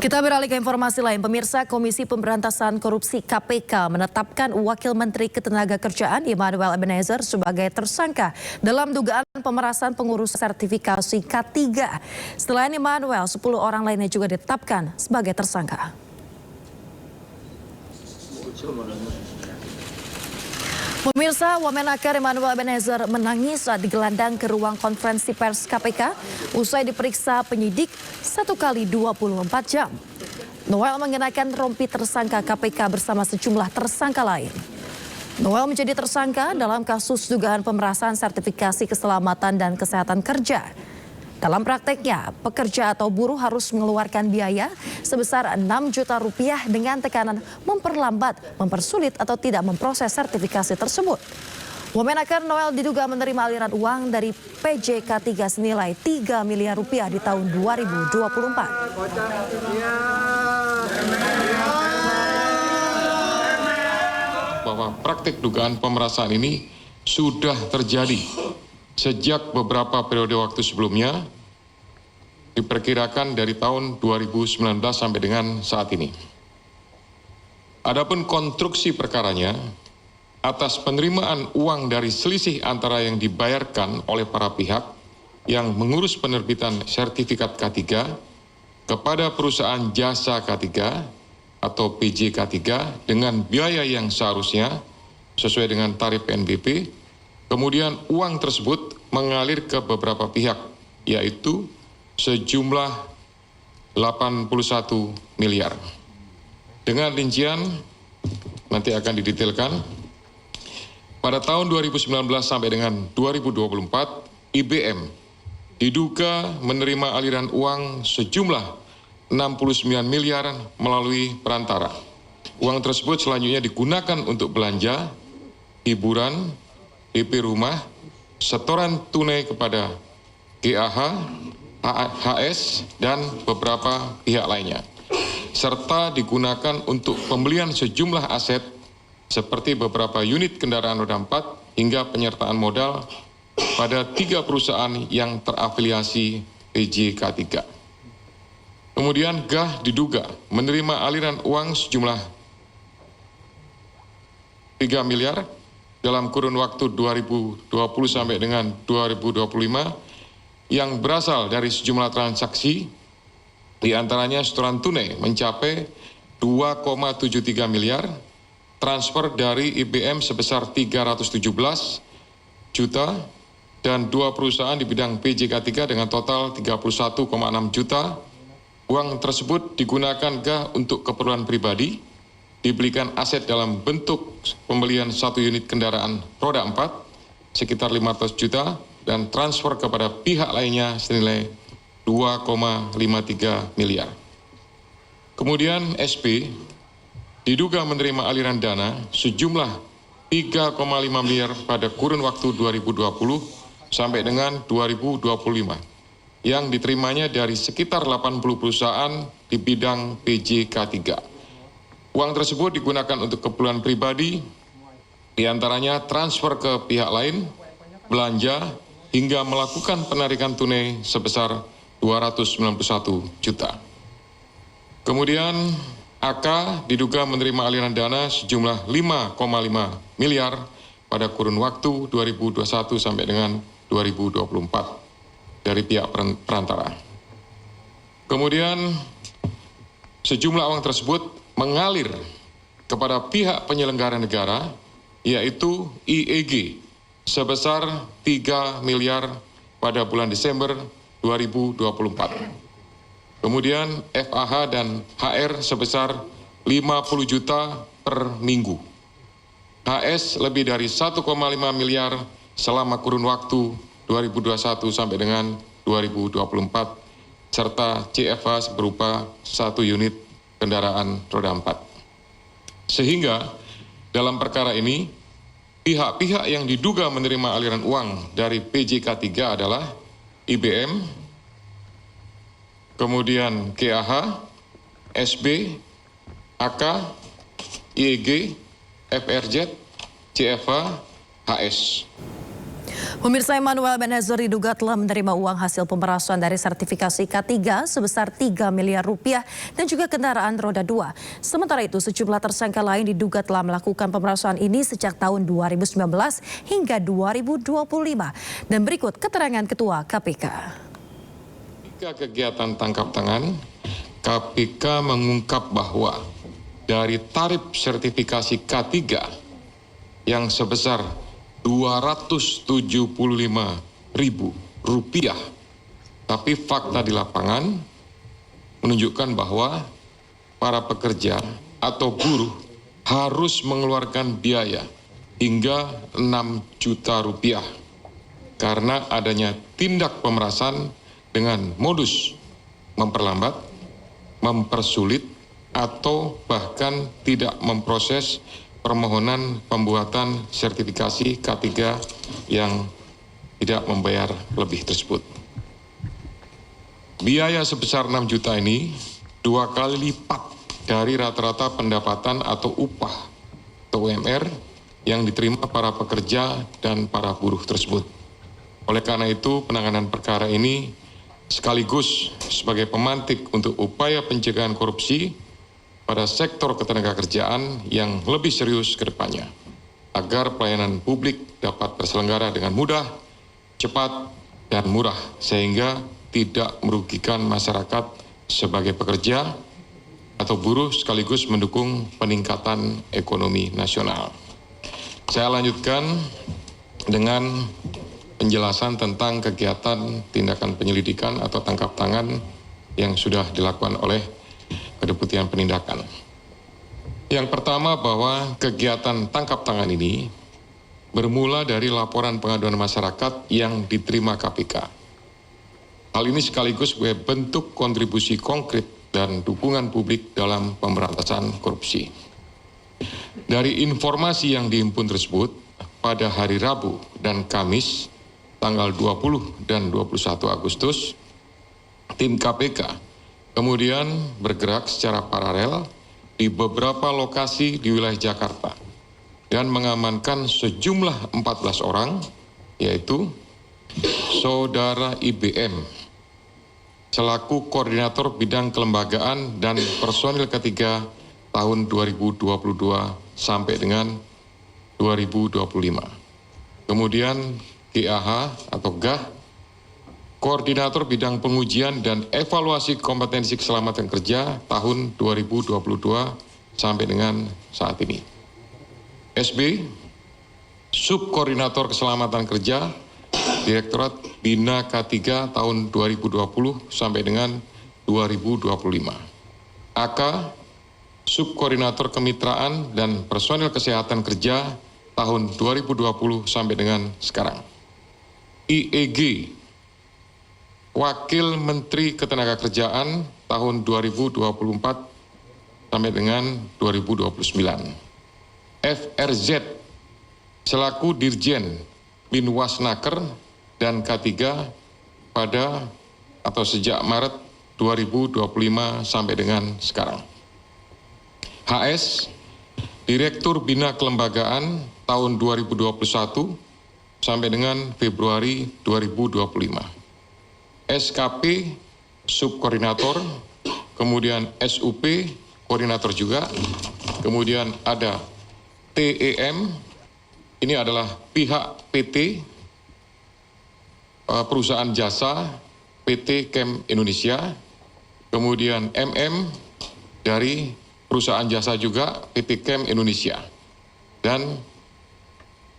Kita beralih ke informasi lain. Pemirsa, Komisi Pemberantasan Korupsi KPK menetapkan Wakil Menteri Ketenagakerjaan Immanuel Ebenezer sebagai tersangka dalam dugaan pemerasan pengurus sertifikasi K3. Selain Immanuel, 10 orang lainnya juga ditetapkan sebagai tersangka. Pemirsa, Wamenakar Immanuel Ebenezer menangis saat digelandang ke ruang konferensi pers KPK usai diperiksa penyidik 1 kali 24 jam. Noel mengenakan rompi tersangka KPK bersama sejumlah tersangka lain. Noel menjadi tersangka dalam kasus dugaan pemerasan sertifikasi keselamatan dan kesehatan kerja. Dalam prakteknya, pekerja atau buruh harus mengeluarkan biaya sebesar 6 juta rupiah dengan tekanan memperlambat, mempersulit atau tidak memproses sertifikasi tersebut. Wamenakar Noel diduga menerima aliran uang dari PJK3 senilai 3 miliar rupiah di tahun 2024. Bahwa praktik dugaan pemerasan ini sudah terjadi sejak beberapa periode waktu sebelumnya, diperkirakan dari tahun 2019 sampai dengan saat ini. Adapun konstruksi perkaranya, atas penerimaan uang dari selisih antara yang dibayarkan oleh para pihak yang mengurus penerbitan sertifikat K3 kepada perusahaan jasa K3 atau PJK3 dengan biaya yang seharusnya sesuai dengan tarif PNBP. Kemudian uang tersebut mengalir ke beberapa pihak, yaitu sejumlah 81 miliar. Dengan rincian nanti akan didetailkan. Pada tahun 2019 sampai dengan 2024, IBM diduga menerima aliran uang sejumlah 69 miliar melalui perantara. Uang tersebut selanjutnya digunakan untuk belanja, hiburan, DP rumah, setoran tunai kepada GAH, HS, dan beberapa pihak lainnya, serta digunakan untuk pembelian sejumlah aset seperti beberapa unit kendaraan roda 4 hingga penyertaan modal pada 3 perusahaan yang terafiliasi PJK3. Kemudian GAH diduga menerima aliran uang sejumlah 3 miliar dalam kurun waktu 2020 sampai dengan 2025 yang berasal dari sejumlah transaksi, diantaranya setoran tunai mencapai 2,73 miliar, transfer dari IBM sebesar 317 juta, dan 2 perusahaan di bidang PJK3 dengan total 31,6 juta. Uang tersebut digunakan GAH untuk keperluan pribadi, dibelikan aset dalam bentuk pembelian 1 unit kendaraan roda 4 sekitar 500 juta dan transfer kepada pihak lainnya senilai 2,53 miliar. Kemudian SP diduga menerima aliran dana sejumlah 3,5 miliar pada kurun waktu 2020 sampai dengan 2025 yang diterimanya dari sekitar 80 perusahaan di bidang PJK3. Uang tersebut digunakan untuk keperluan pribadi, diantaranya transfer ke pihak lain, belanja, hingga melakukan penarikan tunai sebesar 291 juta. Kemudian AK diduga menerima aliran dana sejumlah 5,5 miliar pada kurun waktu 2021 sampai dengan 2024 dari pihak perantara. Kemudian sejumlah uang tersebut mengalir kepada pihak penyelenggara negara, yaitu IEG, sebesar 3 miliar pada bulan Desember 2024. Kemudian FAH dan HR sebesar 50 juta per minggu. HS lebih dari 1,5 miliar selama kurun waktu 2021 sampai dengan 2024, serta CFA berupa 1 unit kendaraan roda 4. Sehingga dalam perkara ini, pihak-pihak yang diduga menerima aliran uang dari PJK3 adalah IBM, kemudian GAH, SB, AK, IEG, FRZ, CFA, HS. Pemirsa, Emmanuel Ebenezer diduga telah menerima uang hasil pemerasan dari sertifikasi K3 sebesar 3 miliar rupiah dan juga kendaraan roda 2. Sementara itu, sejumlah tersangka lain diduga telah melakukan pemerasan ini sejak tahun 2019 hingga 2025. Dan berikut keterangan Ketua KPK. Ketika kegiatan tangkap tangan, KPK mengungkap bahwa dari tarif sertifikasi K3 yang sebesar Rp275.000, tapi fakta di lapangan menunjukkan bahwa para pekerja atau buruh harus mengeluarkan biaya hingga Rp6 juta karena adanya tindak pemerasan dengan modus memperlambat, mempersulit, atau bahkan tidak memproses permohonan pembuatan sertifikasi K3 yang tidak membayar lebih tersebut. Biaya sebesar 6 juta ini 2 kali lipat dari rata-rata pendapatan atau upah atau UMR yang diterima para pekerja dan para buruh tersebut. Oleh karena itu, penanganan perkara ini sekaligus sebagai pemantik untuk upaya pencegahan korupsi pada sektor ketenagakerjaan yang lebih serius ke depannya, agar pelayanan publik dapat terselenggara dengan mudah, cepat, dan murah, sehingga tidak merugikan masyarakat sebagai pekerja atau buruh, sekaligus mendukung peningkatan ekonomi nasional. Saya lanjutkan dengan penjelasan tentang kegiatan tindakan penyelidikan atau tangkap tangan yang sudah dilakukan oleh Kedeputian Penindakan. Yang pertama, bahwa kegiatan tangkap tangan ini bermula dari laporan pengaduan masyarakat yang diterima KPK. Hal ini sekaligus sebagai bentuk kontribusi konkret dan dukungan publik dalam pemberantasan korupsi. Dari informasi yang dihimpun tersebut, pada hari Rabu dan Kamis, tanggal 20 dan 21 Agustus, tim KPK kemudian bergerak secara paralel di beberapa lokasi di wilayah Jakarta dan mengamankan sejumlah 14 orang, yaitu Saudara IBM selaku Koordinator Bidang Kelembagaan dan Personil Ketiga tahun 2022 sampai dengan 2025. Kemudian GAH atau GAH, Koordinator Bidang Pengujian dan Evaluasi Kompetensi Keselamatan Kerja tahun 2022 sampai dengan saat ini. SB, Subkoordinator Keselamatan Kerja, Direktorat Bina K3 tahun 2020 sampai dengan 2025. AK, Subkoordinator Kemitraan dan Personil Kesehatan Kerja tahun 2020 sampai dengan sekarang. IEG, Wakil Menteri Ketenagakerjaan tahun 2024 sampai dengan 2029. FRZ selaku Dirjen Binwasnaker dan K3 pada atau sejak Maret 2025 sampai dengan sekarang. HS Direktur Bina Kelembagaan tahun 2021 sampai dengan Februari 2025. SKP Subkoordinator, kemudian SUP Koordinator juga, kemudian ada TEM, ini adalah pihak PT, perusahaan jasa PT Chem Indonesia, kemudian MM dari perusahaan jasa juga PT Chem Indonesia, dan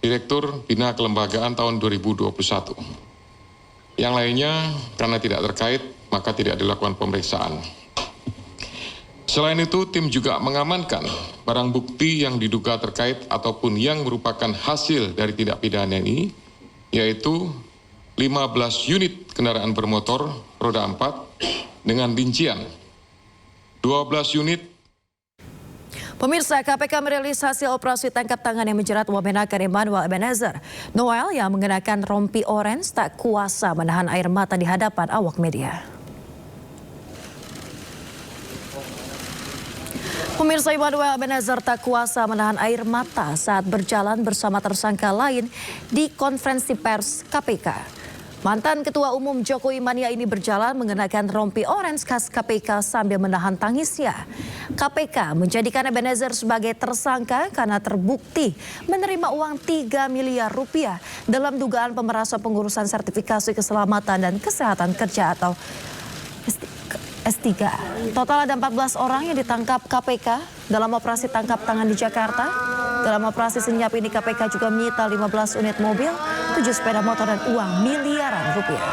Direktur Bina Kelembagaan tahun 2021. Yang lainnya karena tidak terkait maka tidak dilakukan pemeriksaan. Selain itu, tim juga mengamankan barang bukti yang diduga terkait ataupun yang merupakan hasil dari tindak pidana ini, yaitu 15 unit kendaraan bermotor roda 4 dengan rincian 12 unit. Pemirsa, KPK merilis hasil operasi tangkap tangan yang menjerat Wamenaker Emmanuel Ebenezer. Noel yang mengenakan rompi orange tak kuasa menahan air mata di hadapan awak media. Pemirsa, Immanuel Ebenezer tak kuasa menahan air mata saat berjalan bersama tersangka lain di konferensi pers KPK. Mantan Ketua Umum Jokowi Mania ini berjalan mengenakan rompi orange khas KPK sambil menahan tangisnya. KPK menjadikan Ebenezer sebagai tersangka karena terbukti menerima uang 3 miliar rupiah dalam dugaan pemerasan pengurusan sertifikasi keselamatan dan kesehatan kerja atau S3. Total ada 14 orang yang ditangkap KPK dalam operasi tangkap tangan di Jakarta. Dalam operasi senyap ini KPK juga menyita 15 unit mobil, 7 sepeda motor dan uang miliaran rupiah.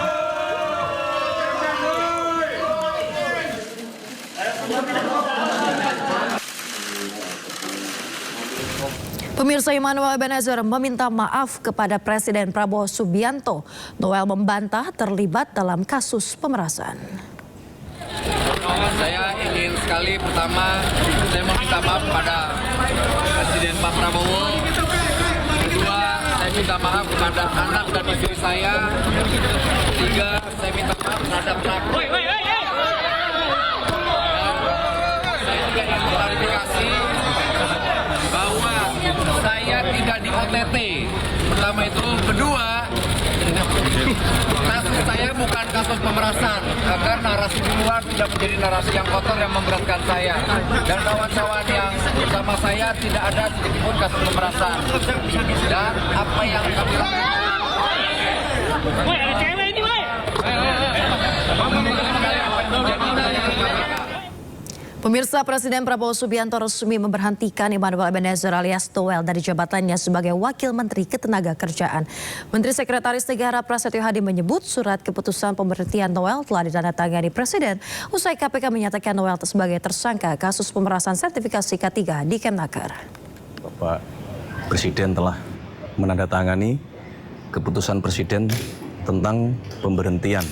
Pemirsa, Immanuel Ebenezer meminta maaf kepada Presiden Prabowo Subianto. Noel membantah terlibat dalam kasus pemerasan. Saya ingin sekali pertama saya meminta maaf kepada Presiden Pak Prabowo. Kedua, saya minta maaf kepada anak dan istri saya. Ketiga, saya minta maaf terhadap pelaku. Saya juga ingin klarifikasi bahwa saya tidak di OTT. Pertama itu. Kedua, kasus saya bukan kasus pemerasan, agar narasi di luar tidak menjadi narasi yang kotor yang memberatkan saya. Dan kawan-kawan yang bersama saya tidak ada sedikitpun kasus pemerasan. Dan apa yang kami lakukan. Woi, ada cewek ini, woi. Pemirsa, Presiden Prabowo Subianto resmi memberhentikan Immanuel Ebenezer alias Noel dari jabatannya sebagai Wakil Menteri Ketenagakerjaan. Menteri Sekretaris Negara Prasetyo Hadi menyebut surat keputusan pemberhentian Noel telah ditandatangani Presiden usai KPK menyatakan Noel sebagai tersangka kasus pemerasan sertifikasi K3 di Kemnaker. Bapak Presiden telah menandatangani keputusan Presiden tentang pemberhentian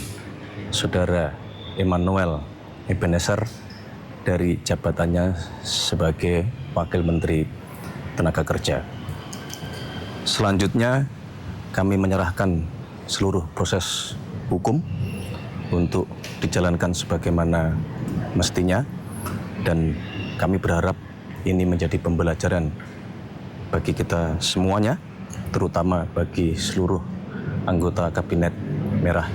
Saudara Immanuel Ebenezer dari jabatannya sebagai Wakil Menteri Tenaga Kerja. Selanjutnya kami menyerahkan seluruh proses hukum untuk dijalankan sebagaimana mestinya, dan kami berharap ini menjadi pembelajaran bagi kita semuanya, terutama bagi seluruh anggota Kabinet Merah